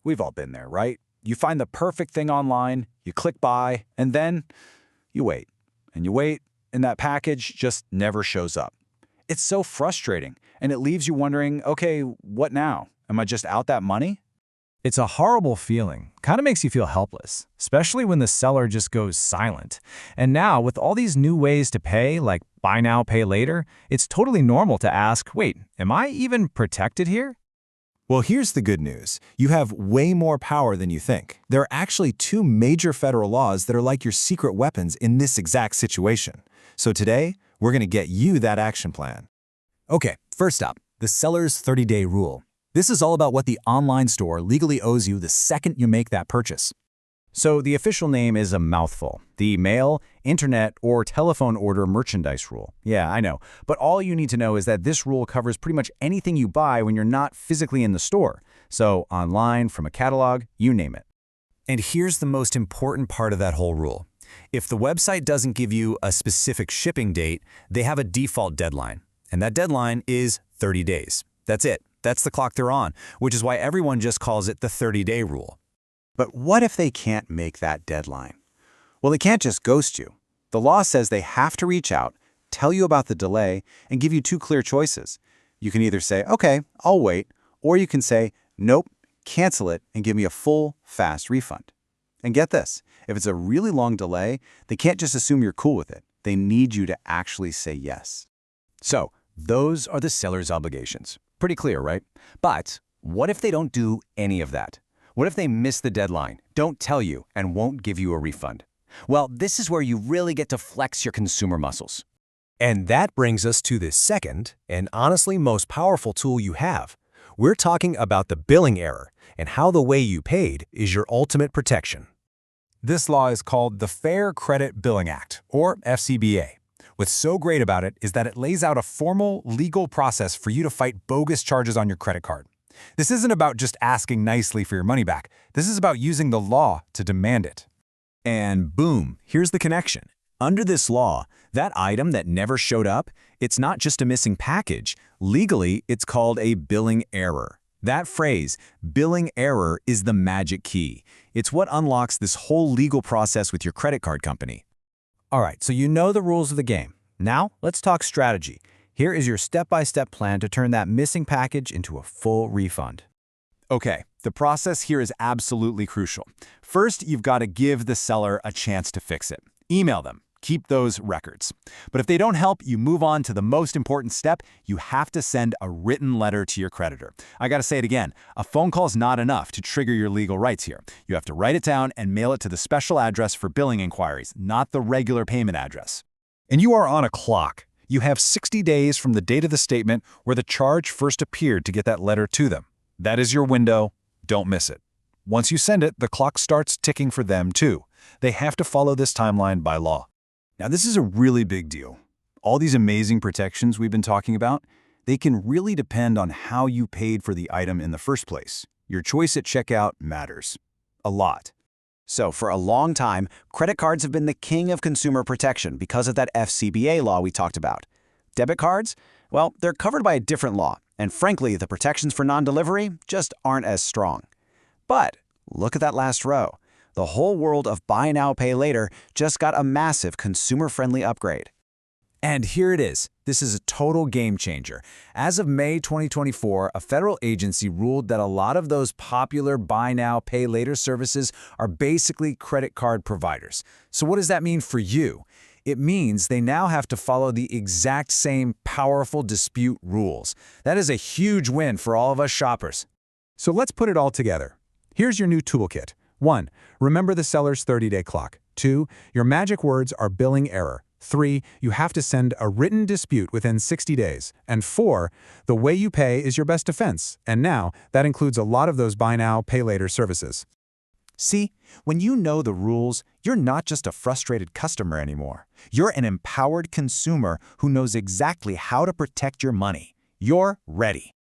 We've all been there, right? You find the perfect thing online, you click buy, and then you wait. And you wait, and that package just never shows up. It's so frustrating, and it leaves you wondering, okay, what now? Am I just out that money? It's a horrible feeling. Kind of makes you feel helpless, especially when the seller just goes silent. And now, with all these new ways to pay, like buy now, pay later, it's totally normal to ask, wait, am I even protected here? Well, here's the good news. You have way more power than you think. There are actually two major federal laws that are like your secret weapons in this exact situation. So today, we're going to get you that action plan. Okay, first up, the seller's 30-day rule. This is all about what the online store legally owes you the second you make that purchase. So the official name is a mouthful, the mail, internet, or telephone order merchandise rule. Yeah, I know. But all you need to know is that this rule covers pretty much anything you buy when you're not physically in the store. So online, from a catalog, you name it. And here's the most important part of that whole rule. If the website doesn't give you a specific shipping date, they have a default deadline. And that deadline is 30 days. That's it. That's the clock they're on, which is why everyone just calls it the 30-day rule. But what if they can't make that deadline? Well, they can't just ghost you. The law says they have to reach out, tell you about the delay, and give you two clear choices. You can either say, okay, I'll wait, or you can say, nope, cancel it, and give me a full, fast refund. And get this, if it's a really long delay, they can't just assume you're cool with it. They need you to actually say yes. So, those are the seller's obligations. Pretty clear, right? But what if they don't do any of that? What if they miss the deadline, don't tell you, and won't give you a refund? Well, this is where you really get to flex your consumer muscles. And that brings us to the second, and honestly most powerful tool you have. We're talking about the billing error and how the way you paid is your ultimate protection. This law is called the Fair Credit Billing Act, or FCBA. What's so great about it is that it lays out a formal, legal process for you to fight bogus charges on your credit card. This isn't about just asking nicely for your money back. This is about using the law to demand it. And boom, here's the connection. Under this law, that item that never showed up, it's not just a missing package. Legally, it's called a billing error. That phrase, billing error, is the magic key. It's what unlocks this whole legal process with your credit card company. All right, so you know the rules of the game. Now, let's talk strategy. Here is your step-by-step plan to turn that missing package into a full refund. Okay, the process here is absolutely crucial. First, you've got to give the seller a chance to fix it. Email them. Keep those records. But if they don't help, you move on to the most important step. You have to send a written letter to your creditor. I got to say it again. A phone call is not enough to trigger your legal rights here. You have to write it down and mail it to the special address for billing inquiries, not the regular payment address. And you are on a clock. You have 60 days from the date of the statement where the charge first appeared to get that letter to them. That is your window. Don't miss it. Once you send it, the clock starts ticking for them too. They have to follow this timeline by law. Now, this is a really big deal. All these amazing protections we've been talking about, they can really depend on how you paid for the item in the first place. Your choice at checkout matters. A lot. So for a long time, credit cards have been the king of consumer protection because of that FCBA law we talked about. Debit cards? Well, they're covered by a different law, and frankly, the protections for non-delivery just aren't as strong. But look at that last row. The whole world of buy now, pay later just got a massive consumer-friendly upgrade. And here it is. This is a total game changer. As of May 2024, a federal agency ruled that a lot of those popular buy now, pay later services are basically credit card providers. So what does that mean for you? It means they now have to follow the exact same powerful dispute rules. That is a huge win for all of us shoppers. So let's put it all together. Here's your new toolkit. 1. Remember the seller's 30-day clock. 2. Your magic words are billing error. 3. You have to send a written dispute within 60 days. And 4. The way you pay is your best defense. And now, that includes a lot of those buy now, pay later services. See, when you know the rules, you're not just a frustrated customer anymore. You're an empowered consumer who knows exactly how to protect your money. You're ready.